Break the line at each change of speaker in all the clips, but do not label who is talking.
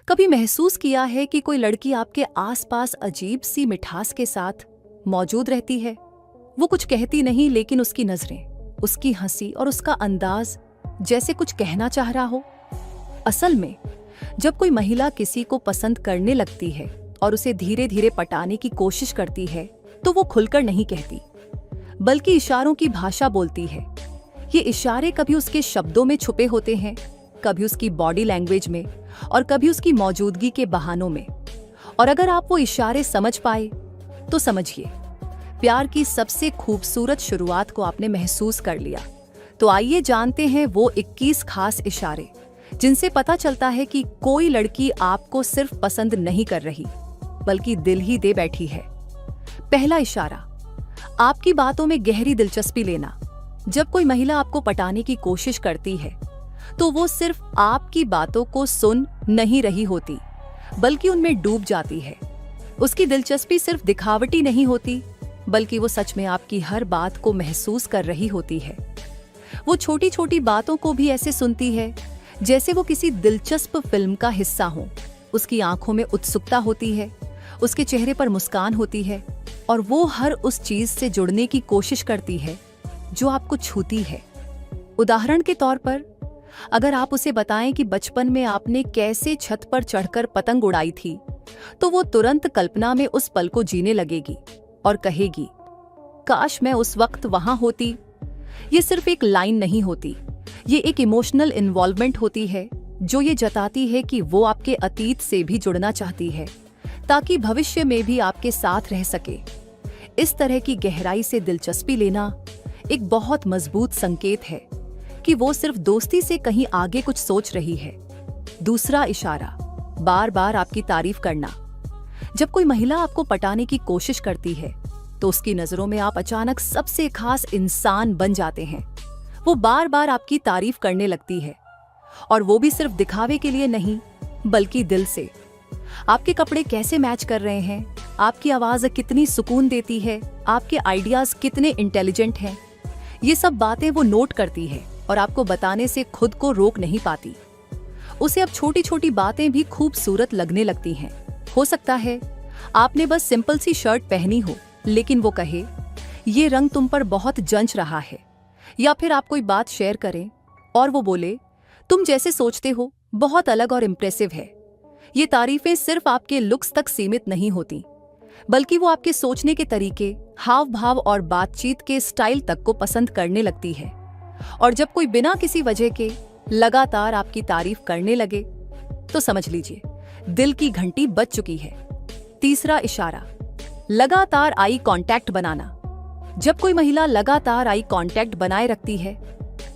कभी महसूस किया है कि कोई लड़की आपके आसपास अजीब सी मिठास के साथ मौजूद रहती है? वो कुछ कहती नहीं, लेकिन उसकी नजरें, उसकी हंसी और उसका अंदाज जैसे कुछ कहना चाह रहा हो। असल में जब कोई महिला किसी को पसंद करने लगती है और उसे धीरे धीरे पटाने की कोशिश करती है, तो वो खुलकर नहीं कहती, बल्कि इशारों की भाषा बोलती है। ये इशारे कभी उसके शब्दों में छुपे होते हैं, कभी उसकी बॉडी लैंग्वेज में और कभी उसकी मौजूदगी के बहानों में। और अगर आप वो इशारे समझ पाए तो समझिए, प्यार की सबसे खूबसूरत शुरुआत को आपने महसूस कर लिया। तो आइए जानते हैं वो 21 खास इशारे जिनसे पता चलता है कि कोई लड़की आपको सिर्फ पसंद नहीं कर रही, बल्कि दिल ही दे बैठी है। पहला इशारा, आपकी बातों में गहरी दिलचस्पी लेना। जब कोई महिला आपको पटाने की कोशिश करती है, तो वो सिर्फ आपकी बातों को सुन नहीं रही होती, बल्कि उनमें डूब जाती है। उसकी दिलचस्पी सिर्फ दिखावटी नहीं होती, बल्कि वो सच में आपकी हर बात को महसूस कर रही होती है। वो छोटी छोटी बातों को भी ऐसे सुनती है जैसे वो किसी दिलचस्प फिल्म का हिस्सा हो। उसकी आंखों में उत्सुकता होती है, उसके चेहरे पर मुस्कान होती है, और वो हर उस चीज से जुड़ने की कोशिश करती है जो आपको छूती है। उदाहरण के तौर पर, अगर आप उसे बताएं कि बचपन में आपने कैसे छत पर चढ़कर पतंग उड़ाई थी, तो वो तुरंत कल्पना में उस पल को जीने लगेगी और कहेगी, काश मैं उस वक्त वहां होती। ये सिर्फ एक लाइन नहीं होती, ये एक इमोशनल इन्वॉल्वमेंट होती है जो ये जताती है कि वो आपके अतीत से भी जुड़ना चाहती है, ताकि भविष्य में भी आपके साथ रह सके। इस तरह की गहराई से दिलचस्पी लेना एक बहुत मजबूत संकेत है कि वो सिर्फ दोस्ती से कहीं आगे कुछ सोच रही है। दूसरा इशारा, बार बार आपकी तारीफ करना। जब कोई महिला आपको पटाने की कोशिश करती है, तो उसकी नजरों में आप अचानक सबसे खास इंसान बन जाते हैं। वो बार बार आपकी तारीफ करने लगती है, और वो भी सिर्फ दिखावे के लिए नहीं, बल्कि दिल से। आपके कपड़े कैसे मैच कर रहे हैं, आपकी आवाज कितनी सुकून देती है, आपके आइडियाज कितने इंटेलिजेंट हैं, ये सब बातें वो नोट करती है और आपको बताने से खुद को रोक नहीं पाती। उसे अब छोटी छोटी बातें भी खूबसूरत लगने लगती हैं। हो सकता है आपने बस सिंपल सी शर्ट पहनी हो, लेकिन वो कहे, ये रंग तुम पर बहुत जंच रहा है। या फिर आप कोई बात शेयर करें और वो बोले, तुम जैसे सोचते हो बहुत अलग और इम्प्रेसिव है। ये तारीफें सिर्फ आपके लुक्स तक सीमित नहीं होती, बल्कि वो आपके सोचने के तरीके, हाव भाव और बातचीत के स्टाइल तक को पसंद करने लगती है। और जब कोई बिना किसी वजह के लगातार आपकी तारीफ करने लगे, तो समझ लीजिए दिल की घंटी बज चुकी है। तीसरा इशारा, लगातार आई कांटेक्ट बनाना। जब कोई महिला लगातार आई कांटेक्ट बनाए रखती है,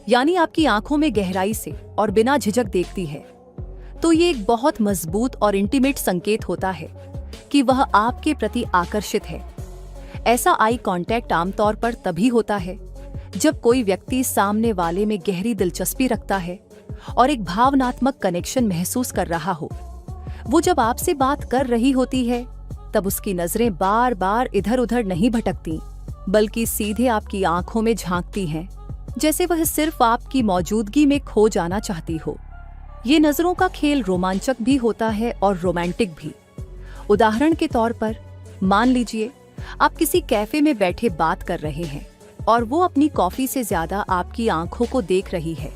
यानी आपकी आंखों में गहराई से और बिना झिझक देखती है, तो ये एक बहुत मजबूत और इंटीमेट संकेत होता है कि वह आपके प्रति आकर्षित है। ऐसा आई कांटेक्ट आमतौर पर तभी होता है जब कोई व्यक्ति सामने वाले में गहरी दिलचस्पी रखता है और एक भावनात्मक कनेक्शन महसूस कर रहा हो। वो जब आपसे बात कर रही होती है, तब उसकी नजरें बार बार इधर उधर नहीं भटकती, बल्कि सीधे आपकी आंखों में झांकती हैं, जैसे वह सिर्फ आपकी मौजूदगी में खो जाना चाहती हो। ये नजरों का खेल रोमांचक भी होता है और रोमांटिक भी। उदाहरण के तौर पर, मान लीजिए आप किसी कैफे में बैठे बात कर रहे हैं और वो अपनी कॉफी से ज्यादा आपकी आंखों को देख रही है,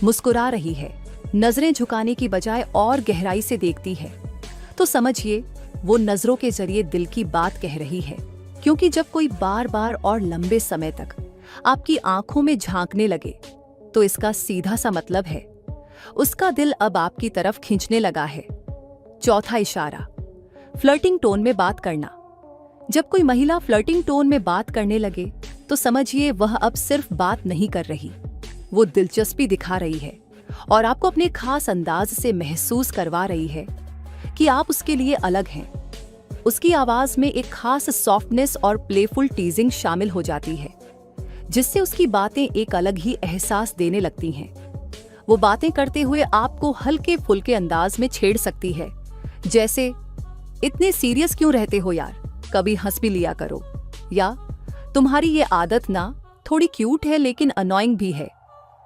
मुस्कुरा रही है, नजरें झुकाने की बजाय और गहराई से देखती है, तो समझिए वो नजरों के जरिए दिल की बात कह रही है। क्योंकि जब कोई बार बार और लंबे समय तक आपकी आंखों में झांकने लगे, तो इसका सीधा सा मतलब है उसका दिल अब आपकी तरफ खींचने लगा है। चौथा इशारा, फ्लर्टिंग टोन में बात करना। जब कोई महिला फ्लर्टिंग टोन में बात करने लगे, तो समझिए वह अब सिर्फ बात नहीं कर रही, वो दिलचस्पी दिखा रही है और आपको अपने खास अंदाज से महसूस करवा रही है कि आप उसके लिए अलग हैं। उसकी आवाज में एक खास सॉफ्टनेस और प्लेफुल टीजिंग शामिल हो जाती है, जिससे उसकी बातें एक अलग ही एहसास देने लगती हैं। वो बातें करते हुए आपको हल्के फुल्के अंदाज में छेड़ सकती है, जैसे, इतने सीरियस क्यों रहते हो यार, कभी हंस भी लिया करो, या तुम्हारी ये आदत ना थोड़ी क्यूट है लेकिन अनोइंग भी है।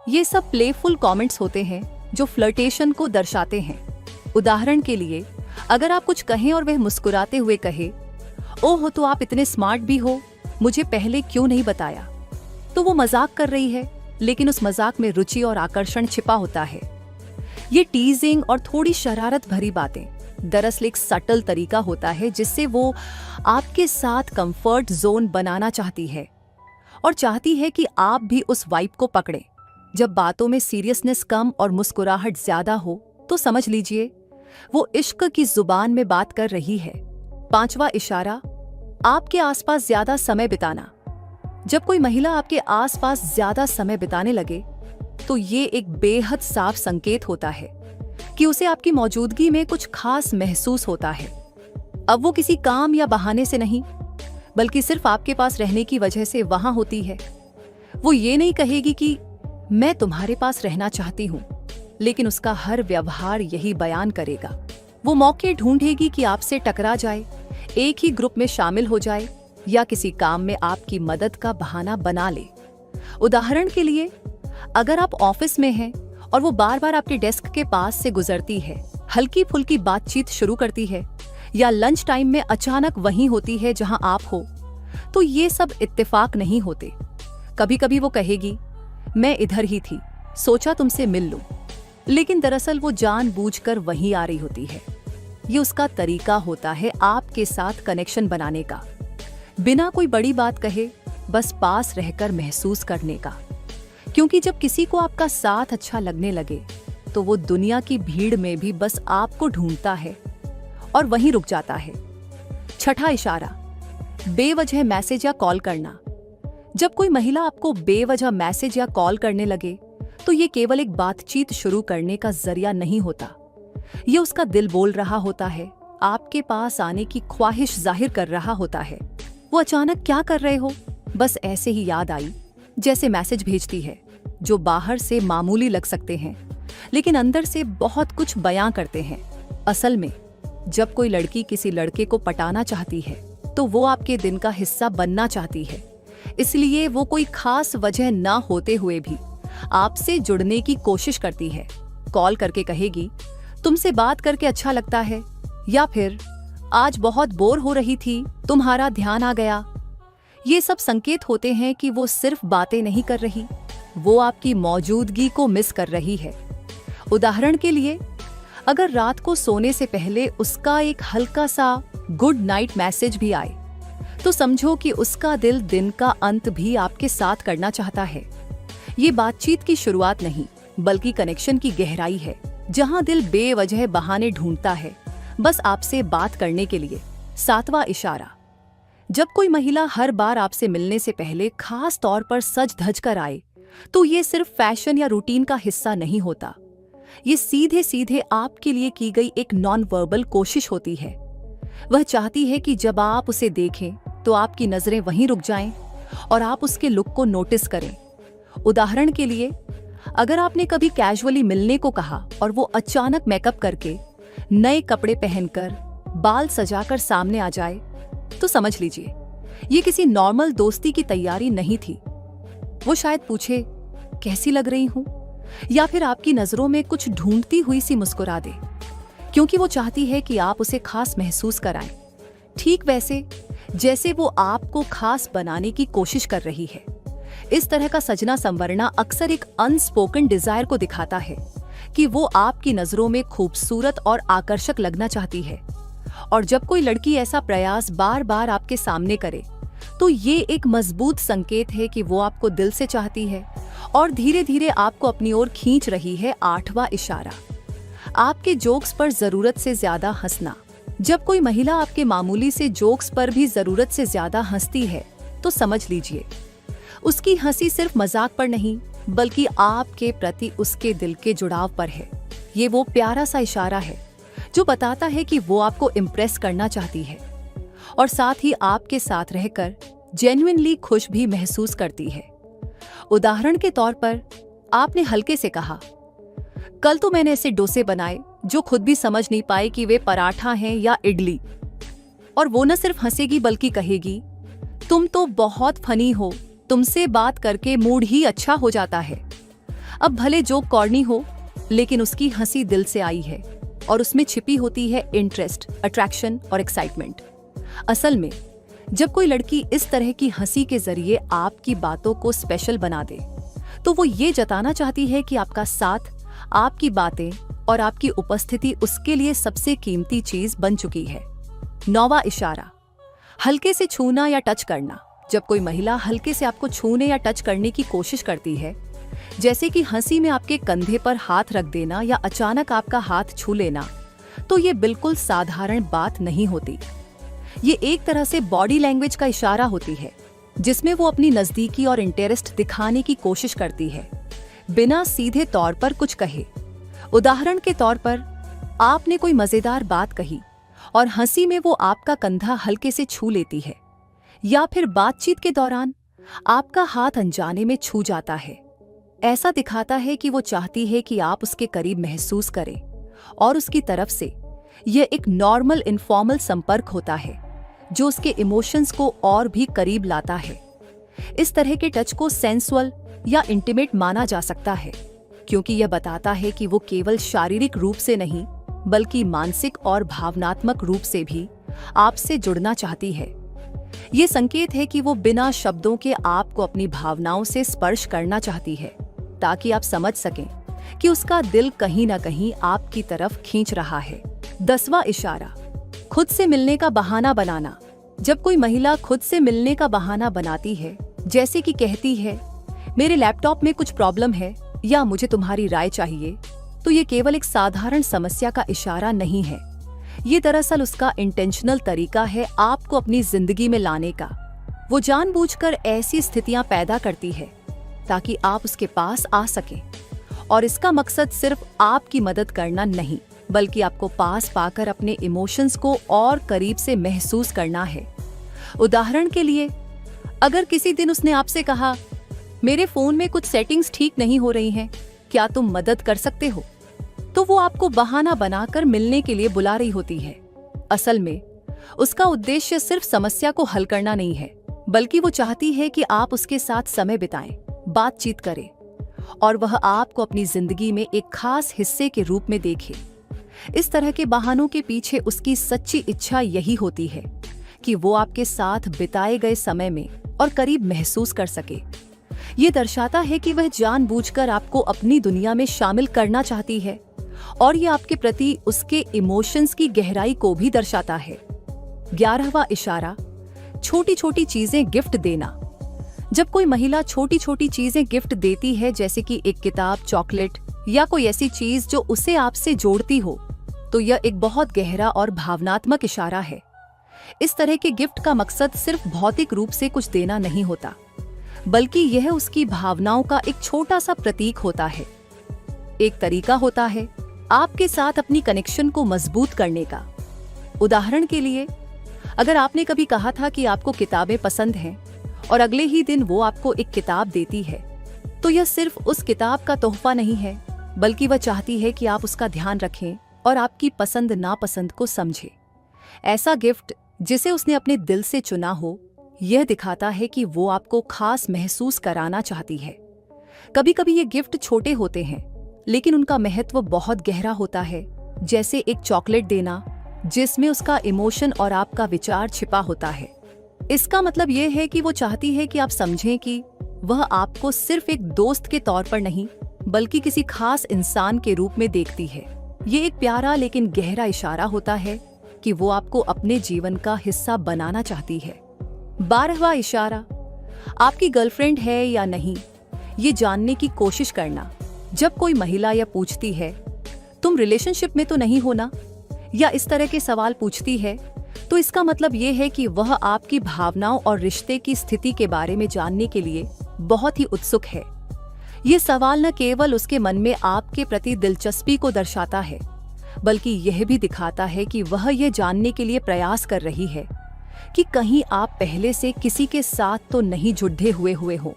ये सब प्लेफुल कमेंट्स होते हैं जो फ्लर्टेशन को दर्शाते हैं। उदाहरण के लिए, अगर आप कुछ कहें और वह मुस्कुराते हुए कहे, ओह तो आप इतने स्मार्ट भी हो, मुझे पहले क्यों नहीं बताया, तो वो मजाक कर रही है, लेकिन उस मजाक में रुचि और आकर्षण छिपा होता है। ये टीजिंग और थोड़ी शरारत भरी बातें दरअसल एक सटल तरीका होता है जिससे वो आपके साथ कंफर्ट जोन बनाना चाहती है और चाहती है कि आप भी उस वाइब को पकड़े। जब बातों में सीरियसनेस कम और मुस्कुराहट ज्यादा हो तो समझ लीजिए वो इश्क की जुबान में बात कर रही है। 5वां इशारा, आपके आसपास ज्यादा समय बिताना। जब कोई महिला आपके आसपास ज्यादा समय बिताने लगे तो ये एक बेहद साफ संकेत होता है कि उसे आपकी मौजूदगी में कुछ खास महसूस होता है। अब वो किसी काम या बहाने से नहीं, बल्कि सिर्फ आपके पास रहने की वजह से वहां होती है। वो ये नहीं कहेगी कि मैं तुम्हारे पास रहना चाहती हूं, लेकिन उसका हर व्यवहार यही बयान करेगा। वो मौके ढूंढेगी कि आपसे टकरा जाए, एक ही ग्रुप में शामिल हो जाए या किसी काम में आपकी मदद का बहाना बना ले। उदाहरण के लिए, अगर आप ऑफिस में हैं और वो बार बार आपके डेस्क के पास से गुजरती है, हल्की फुल्की बातचीत शुरू करती है या लंच टाइम में अचानक वहीं होती है जहां आप हो, तो ये सब इत्तेफाक नहीं होते। कभी कभी वो कहेगी, मैं इधर ही थी, सोचा तुमसे मिल लूं, लेकिन दरअसल वो जानबूझकर वहीं आ रही होती है। ये उसका तरीका होता है आपके साथ कनेक्शन बनाने का, बिना कोई बड़ी बात कहे, बस पास रहकर महसूस करने का। क्योंकि जब किसी को आपका साथ अच्छा लगने लगे तो वो दुनिया की भीड़ में भी बस आपको ढूंढता है और वहीं रुक जाता है। 6वां इशारा, बेवजह मैसेज या कॉल करना। जब कोई महिला आपको बेवजह मैसेज या कॉल करने लगे तो ये केवल एक बातचीत शुरू करने का जरिया नहीं होता। ये उसका दिल बोल रहा होता है, आपके पास आने की ख्वाहिश जाहिर कर रहा होता है। वो अचानक क्या कर रहे हो, बस ऐसे ही याद आई, जैसे मैसेज भेजती है, जो बाहर से मामूली लग सकते हैं लेकिन अंदर से बहुत कुछ बयां करते हैं। असल में जब कोई लड़की किसी लड़के को पटाना चाहती है तो वो आपके दिन का हिस्सा बनना चाहती है, इसलिए वो कोई खास वजह ना होते हुए भी आपसे जुड़ने की कोशिश करती है। कॉल करके कहेगी, तुमसे बात करके अच्छा लगता है, या फिर आज बहुत बोर हो रही थी, तुम्हारा ध्यान आ गया। ये सब संकेत होते हैं कि वो सिर्फ बातें नहीं कर रही, वो आपकी मौजूदगी को मिस कर रही है। उदाहरण के लिए, अगर रात को सोने से पहले उसका एक हल्का सा गुड नाइट मैसेज भी आए तो समझो कि उसका दिल दिन का अंत भी आपके साथ करना चाहता है। ये बातचीत की शुरुआत नहीं, बल्कि कनेक्शन की गहराई है, जहां दिल बेवजह बहाने ढूंढता है बस आपसे बात करने के लिए। 7वां इशारा, जब कोई महिला हर बार आपसे मिलने से पहले खास तौर पर सज धज कर आए तो ये सिर्फ फैशन या रूटीन का हिस्सा नहीं होता। ये सीधे सीधे आपके लिए की गई एक नॉन वर्बल कोशिश होती है। वह चाहती है कि जब आप उसे देखें तो आपकी नजरें वहीं रुक जाएं और आप उसके लुक को नोटिस करें। उदाहरण के लिए, अगर आपने कभी कैजुअली मिलने को कहा और वो अचानक मेकअप करके, नए कपड़े पहनकर, बाल सजाकर सामने आ जाए, तो समझ लीजिए ये किसी नॉर्मल दोस्ती की तैयारी नहीं थी। वो शायद पूछे, कैसी लग रही हूं, या फिर आपकी नजरों में कुछ ढूंढती हुई सी मुस्कुरा दे, क्योंकि वो चाहती है कि आप उसे खास महसूस कराएं, ठीक वैसे जैसे वो आपको खास बनाने की कोशिश कर रही है। इस तरह का सजना संवरना अक्सर एक अनस्पोकन डिजायर को दिखाता है कि वो आपकी नजरों में खूबसूरत और आकर्षक लगना चाहती है। और जब कोई लड़की ऐसा प्रयास बार बार आपके सामने करे तो ये एक मजबूत संकेत है कि वो आपको दिल से चाहती है और धीरे धीरे आपको अपनी ओर खींच रही है। 8वां इशारा, आपके जोक्स पर जरूरत से ज्यादा हंसना। जब कोई महिला आपके मामूली से जोक्स पर भी जरूरत से ज्यादा हंसती है तो समझ लीजिए उसकी हंसी सिर्फ मजाक पर नहीं, बल्कि आपके प्रति उसके दिल के जुड़ाव पर है। ये वो प्यारा सा इशारा है जो बताता है कि वो आपको इम्प्रेस करना चाहती है और साथ ही आपके साथ रहकर जेन्युइनली खुश भी महसूस करती है। उदाहरण के तौर पर, आपने हल्के से कहा, कल तो मैंने ऐसे डोसे बनाए जो खुद भी समझ नहीं पाए कि वे पराठा हैं या इडली, और वो न सिर्फ हंसेगी बल्कि कहेगी, तुम तो बहुत फनी हो, तुमसे बात करके मूड ही अच्छा हो जाता है। अब भले जोक कॉर्नी हो, लेकिन उसकी हंसी दिल से आई है, और उसमें छिपी होती है इंटरेस्ट, अट्रैक्शन और एक्साइटमेंट। असल में जब कोई लड़की इस तरह की हंसी के जरिए आपकी बातों को स्पेशल बना दे, तो वो ये जताना चाहती है कि आपका साथ, आपकी बातें और आपकी उपस्थिति उसके लिए सबसे कीमती चीज बन चुकी है। 9वां इशारा, हल्के से छूना या टच करना। जब कोई महिला हल्के से आपको छूने या टच करने की कोशिश करती है, जैसे कि हंसी में आपके कंधे पर हाथ रख देना या अचानक आपका हाथ छू लेना, तो ये बिल्कुल साधारण बात नहीं होती। ये एक तरह से बॉडी लैंग्वेज का इशारा होती है, जिसमें वो अपनी नजदीकी और इंटरेस्ट दिखाने की कोशिश करती है, बिना सीधे तौर पर कुछ कहे। उदाहरण के तौर पर, आपने कोई मजेदार बात कही और हंसी में वो आपका कंधा हल्के से छू लेती है, या फिर बातचीत के दौरान आपका हाथ अनजाने में छू जाता है। ऐसा दिखाता है कि वो चाहती है कि आप उसके करीब महसूस करें, और उसकी तरफ से यह एक नॉर्मल इनफॉर्मल संपर्क होता है जो उसके इमोशंस को और भी करीब लाता है। इस तरह के टच को सेंसुअल या इंटीमेट माना जा सकता है, क्योंकि यह बताता है कि वो केवल शारीरिक रूप से नहीं बल्कि मानसिक और भावनात्मक रूप से भी आपसे जुड़ना चाहती है। ये संकेत है कि वो बिना शब्दों के आपको अपनी भावनाओं से स्पर्श करना चाहती है, ताकि आप समझ सकें कि उसका दिल कहीं ना कहीं आपकी तरफ खींच रहा है। 10वां इशारा, खुद से मिलने का बहाना बनाना। जब कोई महिला खुद से मिलने का बहाना बनाती है, जैसे कि कहती है मेरे लैपटॉप में कुछ प्रॉब्लम है या मुझे तुम्हारी राय चाहिए, तो ये केवल एक साधारण समस्या का इशारा नहीं है। ये दरअसल उसका इंटेंशनल तरीका है आपको अपनी जिंदगी में लाने का। वो जानबूझकर ऐसी स्थितियां पैदा करती है ताकि आप उसके पास आ सकें, और इसका मकसद सिर्फ आपकी मदद करना नहीं बल्कि आपको पास पाकर अपने इमोशंस को और करीब से महसूस करना है। उदाहरण के लिए, अगर किसी दिन उसने आपसे कहा मेरे फोन में कुछ सेटिंग्स ठीक नहीं हो रही हैं, क्या तुम मदद कर सकते हो, तो वो आपको बहाना बनाकर मिलने के लिए बुला रही होती है। असल में उसका उद्देश्य सिर्फ समस्या को हल करना नहीं है, बल्कि वो चाहती है कि आप उसके साथ समय बिताएं, बातचीत करें, और वह आपको अपनी जिंदगी में एक खास हिस्से के रूप में देखे। इस तरह के बहानों के पीछे उसकी सच्ची इच्छा यही होती है कि वो आपके साथ बिताए गए समय में और करीब महसूस कर सके। ये दर्शाता है कि वह जानबूझकर आपको अपनी दुनिया में शामिल करना चाहती है, और ये आपके प्रति उसके इमोशंस की गहराई को भी दर्शाता है। 11वां इशारा, छोटी छोटी चीजें गिफ्ट देना। जब कोई महिला छोटी छोटी चीजें गिफ्ट देती है, जैसे कि एक किताब, चॉकलेट या कोई ऐसी चीज जो उसे आपसे जोड़ती हो, तो यह एक बहुत गहरा और भावनात्मक इशारा है। इस तरह के गिफ्ट का मकसद सिर्फ भौतिक रूप से कुछ देना नहीं होता, बल्कि यह उसकी भावनाओं का एक छोटा सा प्रतीक होता है, एक तरीका होता है आपके साथ अपनी कनेक्शन को मजबूत करने का। उदाहरण के लिए, अगर आपने कभी कहा था कि आपको किताबें पसंद हैं और अगले ही दिन वो आपको एक किताब देती है, तो यह सिर्फ उस किताब का तोहफा नहीं है, बल्कि वह चाहती है कि आप उसका ध्यान रखें और आपकी पसंद नापसंद को समझें। ऐसा गिफ्ट जिसे उसने अपने दिल से चुना हो, यह दिखाता है कि वो आपको खास महसूस कराना चाहती है। कभी कभी ये गिफ्ट छोटे होते हैं, लेकिन उनका महत्व बहुत गहरा होता है, जैसे एक चॉकलेट देना जिसमें उसका इमोशन और आपका विचार छिपा होता है। इसका मतलब यह है कि वो चाहती है कि आप समझें कि वह आपको सिर्फ एक दोस्त के तौर पर नहीं बल्कि किसी खास इंसान के रूप में देखती है। ये एक प्यारा लेकिन गहरा इशारा होता है कि वो आपको अपने जीवन का हिस्सा बनाना चाहती है। 12वां इशारा, आपकी गर्लफ्रेंड है या नहीं, ये जानने की कोशिश करना। जब कोई महिला यह पूछती है तुम रिलेशनशिप में तो नहीं हो ना, या इस तरह के सवाल पूछती है, तो इसका मतलब ये है कि वह आपकी भावनाओं और रिश्ते की स्थिति के बारे में जानने के लिए बहुत ही उत्सुक है। ये सवाल न केवल उसके मन में आपके प्रति दिलचस्पी को दर्शाता है, बल्कि यह भी दिखाता है कि वह यह जानने के लिए प्रयास कर रही है कि कहीं आप पहले से किसी के साथ तो नहीं जुड़े हुए हो।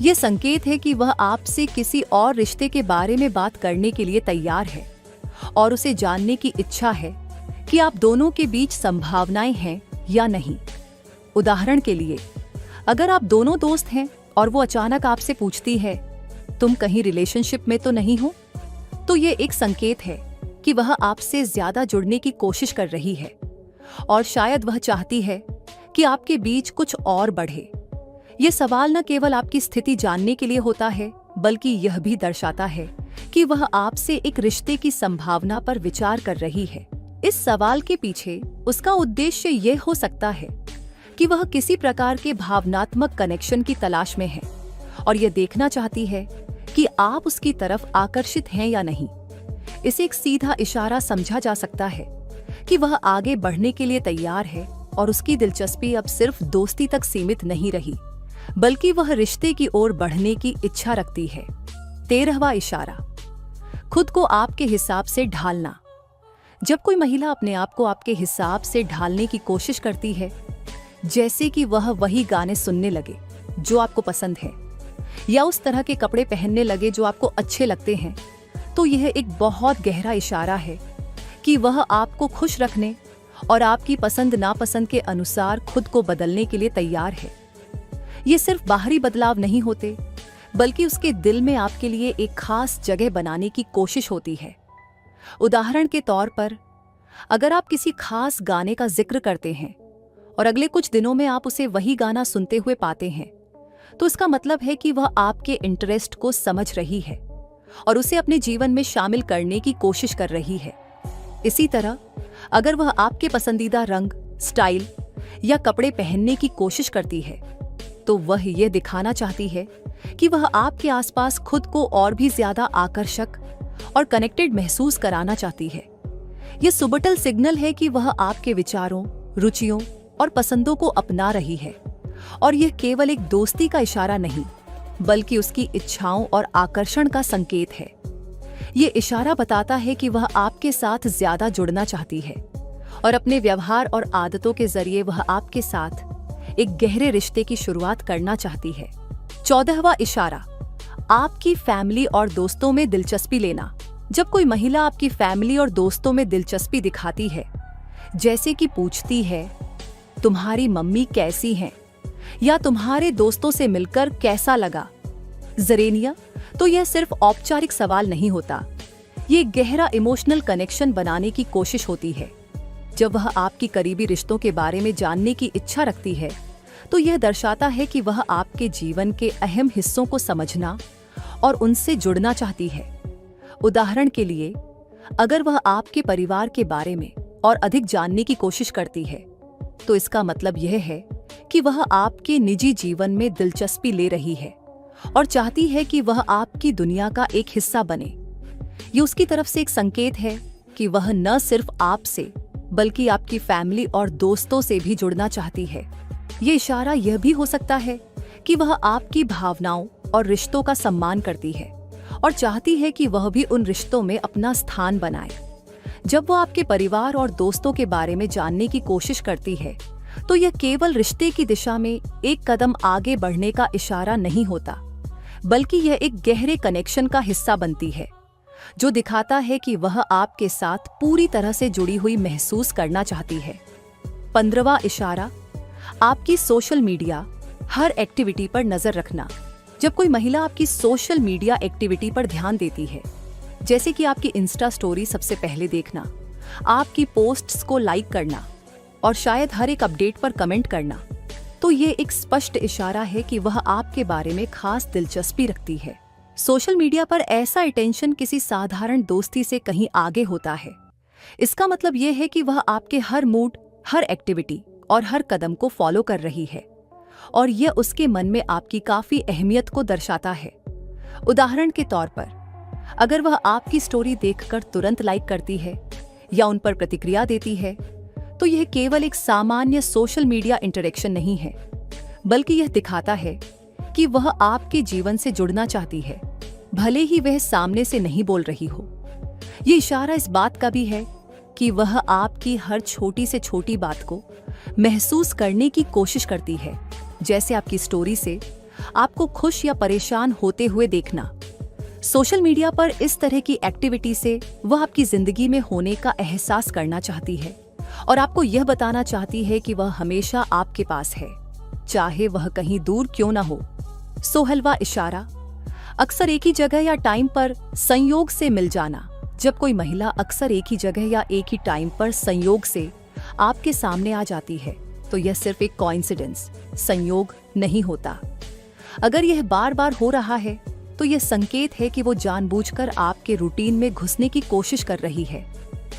ये संकेत है कि वह आपसे किसी और रिश्ते के बारे में बात करने के लिए तैयार है, और उसे जानने की इच्छा है कि आप दोनों के बीच संभावनाएं हैं या नहीं। उदाहरण के लिए, अगर आप दोनों दोस्त हैं और वो अचानक आपसे पूछती है तुम कहीं रिलेशनशिप में तो नहीं हो, तो ये एक संकेत है कि वह आपसे ज्यादा जुड़ने की कोशिश कर रही है और शायद वह चाहती है कि आपके बीच कुछ और बढ़े। ये सवाल न केवल आपकी स्थिति जानने के लिए होता है, बल्कि यह भी दर्शाता है कि वह आपसे एक रिश्ते की संभावना पर विचार कर रही है। इस सवाल के पीछे उसका उद्देश्य यह हो सकता है कि वह किसी प्रकार के भावनात्मक कनेक्शन की तलाश में है और यह देखना चाहती है कि आप उसकी तरफ आकर्षित हैं या नहीं। इसे एक सीधा इशारा समझा जा सकता है कि वह आगे बढ़ने के लिए तैयार है और उसकी दिलचस्पी अब सिर्फ दोस्ती तक सीमित नहीं रही, बल्कि वह रिश्ते की ओर बढ़ने की इच्छा रखती है। 13वां इशारा, खुद को आपके हिसाब से ढालना। जब कोई महिला अपने आप को आपके हिसाब से ढालने की कोशिश करती है, जैसे कि वह वही गाने सुनने लगे जो आपको पसंद है या उस तरह के कपड़े पहनने लगे जो आपको अच्छे लगते हैं, तो यह एक बहुत गहरा इशारा है कि वह आपको खुश रखने और आपकी पसंद नापसंद के अनुसार खुद को बदलने के लिए तैयार है। ये सिर्फ बाहरी बदलाव नहीं होते, बल्कि उसके दिल में आपके लिए एक खास जगह बनाने की कोशिश होती है। उदाहरण के तौर पर, अगर आप किसी खास गाने का जिक्र करते हैं और अगले कुछ दिनों में आप उसे वही गाना सुनते हुए पाते हैं, तो इसका मतलब है कि वह आपके इंटरेस्ट को समझ रही है और उसे अपने जीवन में शामिल करने की कोशिश कर रही है। इसी तरह, अगर वह आपके पसंदीदा रंग, स्टाइल या कपड़े पहनने की कोशिश करती है, तो वह यह दिखाना चाहती है कि वह आपके आसपास खुद को और भी ज्यादा आकर्षक और कनेक्टेड महसूस कराना चाहती है। यह सुबटल सिग्नल है कि वह आपके विचारों, रुचियों और पसंदों को अपना रही है और यह केवल एक दोस्ती का इशारा नहीं, बल्कि उसकी इच्छाओं और आकर्षण का संकेत है। ये इशारा बताता है कि वह आपके साथ ज्यादा जुड़ना चाहती है और अपने व्यवहार और आदतों के जरिए वह आपके साथ एक गहरे रिश्ते की शुरुआत करना चाहती है। 14वां इशारा, आपकी फैमिली और दोस्तों में दिलचस्पी लेना। जब कोई महिला आपकी फैमिली और दोस्तों में दिलचस्पी दिखाती है, जैसे कि पूछती है, तुम्हारी मम्मी कैसी हैं या तुम्हारे दोस्तों से मिलकर कैसा लगा, जरेनिया, तो यह सिर्फ औपचारिक सवाल नहीं होता, ये गहरा इमोशनल कनेक्शन बनाने की कोशिश होती है। जब वह आपकी करीबी रिश्तों के बारे में जानने की इच्छा रखती है, तो यह दर्शाता है कि वह आपके जीवन के अहम हिस्सों को समझना और उनसे जुड़ना चाहती है। उदाहरण के लिए, अगर वह आपके परिवार के बारे में और अधिक जानने की कोशिश करती है, तो इसका मतलब यह है कि वह आपके निजी जीवन में दिलचस्पी ले रही है और चाहती है कि वह आपकी दुनिया का एक हिस्सा बने। ये उसकी तरफ से एक संकेत है कि वह न सिर्फ आपसे, बल्कि आपकी फैमिली और दोस्तों से भी जुड़ना चाहती है। ये इशारा यह भी हो सकता है कि वह आपकी भावनाओं और रिश्तों का सम्मान करती है और चाहती है कि वह भी उन रिश्तों में अपना स्थान बनाए। जब वह आपके परिवार और दोस्तों के बारे में जानने की कोशिश करती है, तो यह केवल रिश्ते की दिशा में एक कदम आगे बढ़ने का इशारा नहीं होता, बल्कि यह एक गहरे कनेक्शन का हिस्सा बनती है, जो दिखाता है कि वह आपके साथ पूरी तरह से जुड़ी हुई महसूस करना चाहती है। 15वां इशारा, आपकी सोशल मीडिया हर एक्टिविटी पर नजर रखना। जब कोई महिला आपकी सोशल मीडिया एक्टिविटी पर ध्यान देती है, जैसे कि आपकी इंस्टा स्टोरी सबसे पहले देखना, आपकी पोस्ट्स को लाइक करना और शायद हर एक अपडेट पर कमेंट करना, तो ये एक स्पष्ट इशारा है कि वह आपके बारे में खास दिलचस्पी रखती है। सोशल मीडिया पर ऐसा अटेंशन किसी साधारण दोस्ती से कहीं आगे होता है। इसका मतलब यह है कि वह आपके हर मूड, हर एक्टिविटी और हर कदम को फॉलो कर रही है और यह उसके मन में आपकी काफी अहमियत को दर्शाता है। उदाहरण के तौर पर, अगर वह आपकी स्टोरी देखकर तुरंत लाइक करती है या उन पर प्रतिक्रिया देती है, तो यह केवल एक सामान्य सोशल मीडिया इंटरेक्शन नहीं है, बल्कि यह दिखाता है कि वह आपके जीवन से जुड़ना चाहती है, भले ही वह सामने से नहीं बोल रही हो। ये इशारा इस बात का भी है कि वह आपकी हर छोटी से छोटी बात को महसूस करने की कोशिश करती है, जैसे आपकी स्टोरी से आपको खुश या परेशान होते हुए देखना। सोशल मीडिया पर इस तरह की एक्टिविटी से वह आपकी जिंदगी में होने का एहसास करना चाहती है और आपको यह बताना चाहती है कि वह हमेशा आपके पास है, चाहे वह कहीं दूर क्यों ना हो। 16वां इशारा, अक्सर एक ही जगह या टाइम पर संयोग से मिल जाना। जब कोई महिला अक्सर एक ही जगह या एक ही टाइम पर संयोग से आपके सामने आ जाती है तो यह सिर्फ एक कोइंसिडेंस, संयोग नहीं होता। अगर यह बार बार हो रहा है तो यह संकेत है कि वो जानबूझकर आपके रूटीन में घुसने की कोशिश कर रही है।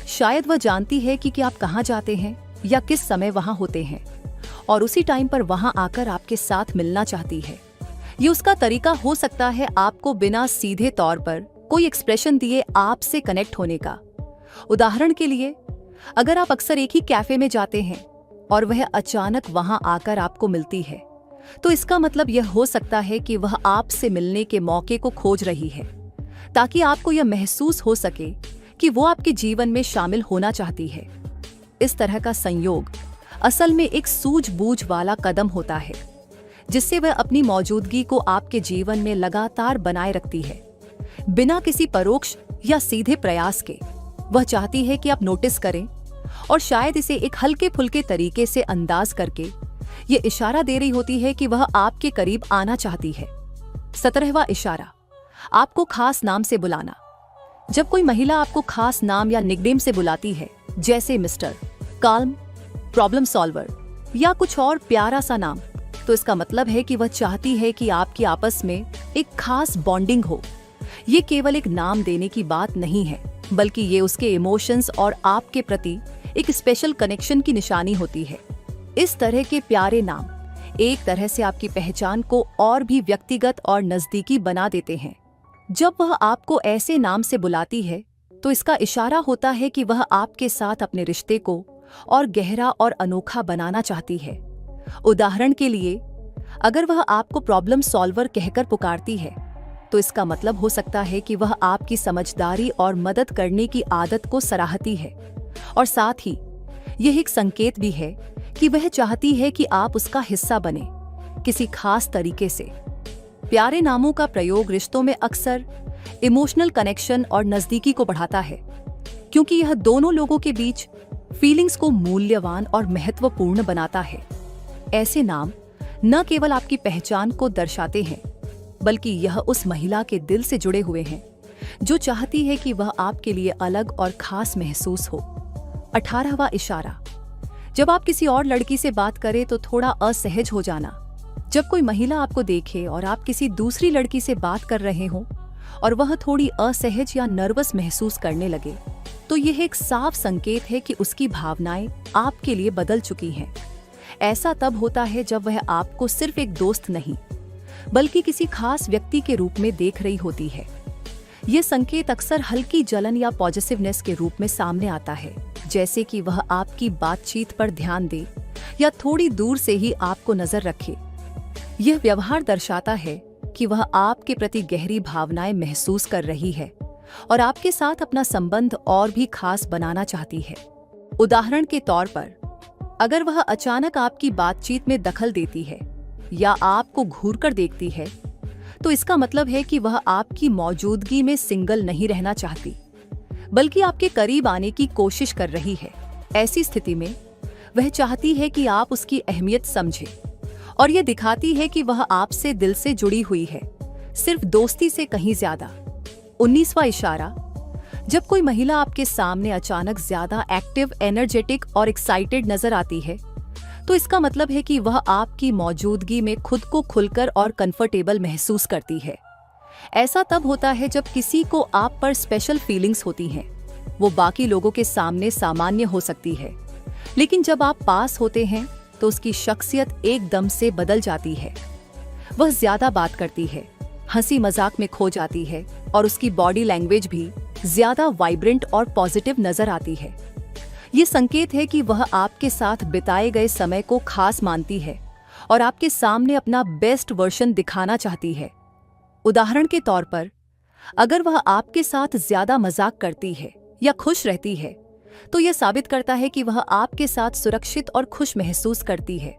शायद वह जानती है कि आप कहाँ जाते हैं या किस समय वहां होते हैं और उसी टाइम पर वहां आकर आपके साथ मिलना चाहती है। ये उसका तरीका हो सकता है आपको बिना सीधे तौर पर कोई एक्सप्रेशन दिए आपसे कनेक्ट होने का। उदाहरण के लिए, अगर आप अक्सर एक ही कैफे में जाते हैं और वह अचानक वहां आकर आपको मिलती है तो इसका मतलब यह हो सकता है कि वह आपसे मिलने के मौके को खोज रही है ताकि आपको यह महसूस हो सके कि वो आपके जीवन में शामिल होना चाहती है। इस तरह का संयोग असल में एक सूझबूझ वाला कदम होता है जिससे वह अपनी मौजूदगी को आपके जीवन में लगातार बनाए रखती है बिना किसी परोक्ष या सीधे प्रयास के। वह चाहती है कि आप नोटिस करें और शायद इसे एक हल्के फुल्के तरीके से अंदाज करके ये इशारा दे रही होती है कि वह आपके करीब आना चाहती है। 17वां इशारा, आपको खास नाम से बुलाना। जब कोई महिला आपको खास नाम या निकनेम से बुलाती है, जैसे मिस्टर, काल्म, प्रॉब्लम सॉल्वर या कुछ और प्यारा सा नाम, तो इसका मतलब है कि वह चाहती है कि आपकी आपस में एक खास बॉन्डिंग हो। ये केवल एक नाम देने की बात नहीं है, बल्कि ये उसके इमोशंस और आपके प्रति एक स्पेशल कनेक्शन की निशानी होती है। इस तरह के प्यारे नाम एक तरह से आपकी पहचान को और भी व्यक्तिगत और नजदीकी बना देते हैं। जब वह आपको ऐसे नाम से बुलाती है तो इसका इशारा होता है कि वह आपके साथ अपने रिश्ते को और गहरा और अनोखा बनाना चाहती है। उदाहरण के लिए, अगर वह आपको प्रॉब्लम सॉल्वर कहकर पुकारती है तो इसका मतलब हो सकता है कि वह आपकी समझदारी और मदद करने की आदत को सराहती है और साथ ही यह एक संकेत भी है कि वह चाहती है कि आप उसका हिस्सा बने किसी खास तरीके से। प्यारे नामों का प्रयोग रिश्तों में अक्सर इमोशनल कनेक्शन और नजदीकी को बढ़ाता है क्योंकि यह दोनों लोगों के बीच फीलिंग्स को मूल्यवान और महत्वपूर्ण बनाता है। ऐसे नाम न केवल आपकी पहचान को दर्शाते हैं बल्कि यह उस महिला के दिल से जुड़े हुए हैं जो चाहती है कि वह आपके लिए अलग और खास महसूस हो। 18वां इशारा, जब आप किसी और लड़की से बात करें तो थोड़ा असहज हो जाना। जब कोई महिला आपको देखे और आप किसी दूसरी लड़की से बात कर रहे हो और वह थोड़ी असहज या नर्वस महसूस करने लगे तो यह एक साफ संकेत है कि उसकी भावनाएं आपके लिए बदल चुकी हैं। ऐसा तब होता है जब वह आपको सिर्फ एक दोस्त नहीं बल्कि किसी खास व्यक्ति के रूप में देख रही होती है। यह संकेत अक्सर हल्की जलन या पॉजिटिवनेस के रूप में सामने आता है, जैसे कि वह आपकी बातचीत पर ध्यान दे या थोड़ी दूर से ही आपको नजर रखे। यह व्यवहार दर्शाता है कि वह आपके प्रति गहरी भावनाएं महसूस कर रही है और आपके साथ अपना संबंध और भी खास बनाना चाहती है। उदाहरण के तौर पर, अगर वह अचानक आपकी बातचीत में दखल देती है या आपको घूरकर देखती है तो इसका मतलब है कि वह आपकी मौजूदगी में सिंगल नहीं रहना चाहती बल्कि आपके करीब आने की कोशिश कर रही है। ऐसी स्थिति में वह चाहती है कि आप उसकी अहमियत समझें और यह दिखाती है कि वह आपसे दिल से जुड़ी हुई है, सिर्फ दोस्ती से कहीं ज्यादा। 19वां इशारा, जब कोई महिला आपके सामने अचानक ज्यादा एक्टिव, एनर्जेटिक और एक्साइटेड नजर आती है तो इसका मतलब है कि वह आपकी मौजूदगी में खुद को खुलकर और कंफर्टेबल महसूस करती है। ऐसा तब होता है जब किसी को आप पर स्पेशल फीलिंग्स होती हैं। वो बाकी लोगों के सामने सामान्य हो सकती है, लेकिन जब आप पास होते हैं तो उसकी शख्सियत एकदम से बदल जाती है। वह ज्यादा बात करती है, हंसी मजाक में खो जाती है और उसकी बॉडी लैंग्वेज भी ज्यादा वाइब्रेंट और पॉजिटिव नजर आती है। ये संकेत है कि वह आपके साथ बिताए गए समय को खास मानती है और आपके सामने अपना बेस्ट वर्जन दिखाना चाहती है। उदाहरण के तौर पर, अगर वह आपके साथ ज्यादा मजाक करती है या खुश रहती है तो यह साबित करता है कि वह आपके साथ सुरक्षित और खुश महसूस करती है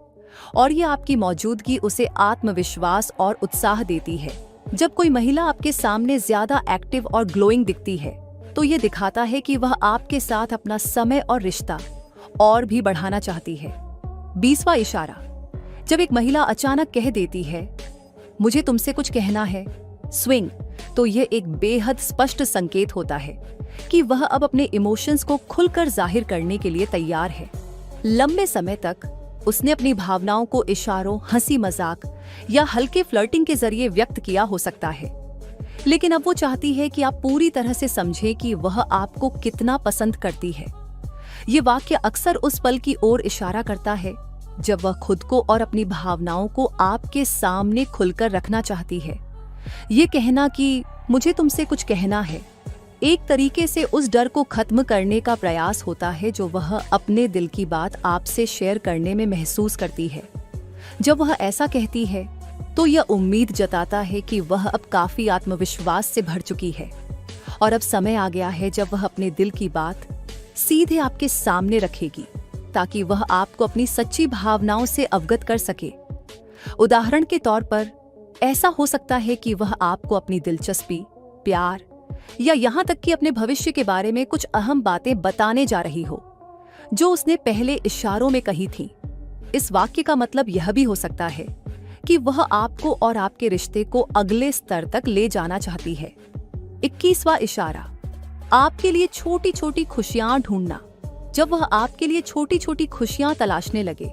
और यह आपकी मौजूदगी उसे आत्मविश्वास और उत्साह देती है। जब कोई महिला आपके सामने ज्यादा एक्टिव और ग्लोइंग दिखती है तो यह दिखाता है कि वह आपके साथ अपना समय और रिश्ता और भी बढ़ाना चाहती है। 20वां इशारा, जब एक महिला अचानक कह देती है, मुझे तुमसे कुछ कहना है, स्विंग, तो यह एक बेहद स्पष्ट संकेत होता है कि वह अब अपने इमोशंस को खुलकर जाहिर करने के लिए तैयार है। लंबे समय तक उसने अपनी भावनाओं को इशारों, हंसी मजाक या हल्के फ्लर्टिंग के जरिए व्यक्त किया हो सकता है, लेकिन अब वो चाहती है कि आप पूरी तरह से समझें कि वह आपको कितना पसंद करती है। ये वाक्य अक्सर उस पल की ओर इशारा करता है जब वह खुद को और अपनी भावनाओं को आपके सामने खुलकर रखना चाहती है। ये कहना कि मुझे तुमसे कुछ कहना है, एक तरीके से उस डर को खत्म करने का प्रयास होता है जो वह अपने दिल की बात आपसे शेयर करने में महसूस करती है। जब वह ऐसा कहती है तो यह उम्मीद जताता है कि वह अब काफी आत्मविश्वास से भर चुकी है और अब समय आ गया है जब वह अपने दिल की बात सीधे आपके सामने रखेगी, ताकि वह आपको अपनी सच्ची भावनाओं से अवगत कर सके। उदाहरण के तौर पर ऐसा हो सकता है कि वह आपको अपनी दिलचस्पी, प्यार या यहाँ तक कि अपने भविष्य के बारे में कुछ अहम बातें बताने जा रही हो जो उसने पहले इशारों में कही थी। इस वाक्य का मतलब यह भी हो सकता है कि वह आपको और आपके रिश्ते को अगले स्तर तक ले जाना चाहती है। 21वां इशारा, आपके लिए छोटी छोटी खुशियां ढूंढना। जब वह आपके लिए छोटी छोटी खुशियां तलाशने लगे,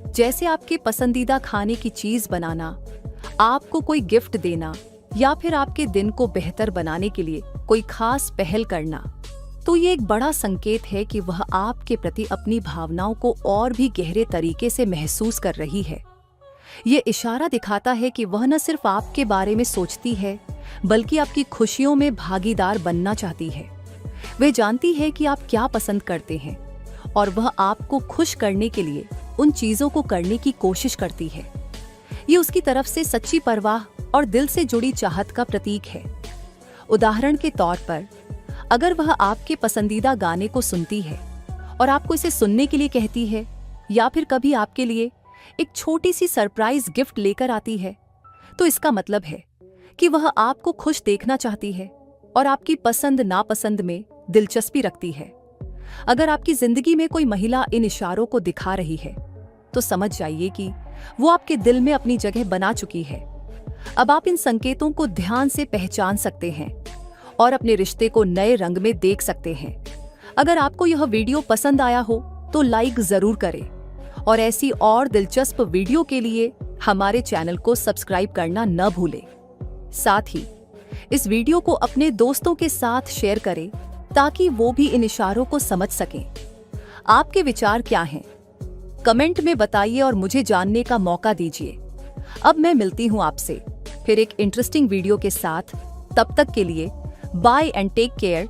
जैसे आपके पसंदीदा खाने की चीज बनाना, आपको कोई गिफ्ट देना या फिर आपके दिन को बेहतर बनाने के लिए कोई खास पहल करना, तो ये एक बड़ा संकेत है कि वह आपके प्रति अपनी भावनाओं को और भी गहरे तरीके से महसूस कर रही है। ये इशारा दिखाता है कि वह न सिर्फ आपके बारे में सोचती है, बल्कि आपकी खुशियों में भागीदार बनना चाहती है। वह जानती है कि आप क्या पसंद करते हैं और वह आपको खुश करने के लिए उन चीजों को करने की कोशिश करती है। ये उसकी तरफ से सच्ची परवाह और दिल से जुड़ी चाहत का प्रतीक है। उदाहरण के तौर पर, अगर वह आपके पसंदीदा गाने को सुनती है और आपको इसे सुनने के लिए कहती है, या फिर कभी आपके लिए एक छोटी सी सरप्राइज गिफ्ट लेकर आती है, तो इसका मतलब है कि वह आपको खुश देखना चाहती है और आपकी पसंद नापसंद में दिलचस्पी रखती है। अगर आपकी जिंदगी में कोई महिला इन इशारों को दिखा रही है, तो समझ जाइए कि वो आपके दिल में अपनी जगह बना चुकी है। अब आप इन संकेतों को ध्यान से पहचान सकते हैं और अपने रिश्ते को नए रंग में देख सकते हैं। अगर आपको यह वीडियो पसंद आया हो तो लाइक जरूर करें और ऐसी और दिलचस्प वीडियो के लिए हमारे चैनल को सब्सक्राइब करना न भूलें। साथ ही इस वीडियो को अपने दोस्तों के साथ शेयर करें ताकि वो भी इन इशारों को समझ सकें। आपके विचार क्या हैं? कमेंट में बताइए और मुझे जानने का मौका दीजिए। अब मैं मिलती हूँ आपसे फिर एक इंटरेस्टिंग वीडियो के साथ। तब तक के लिए बाय एंड टेक केयर।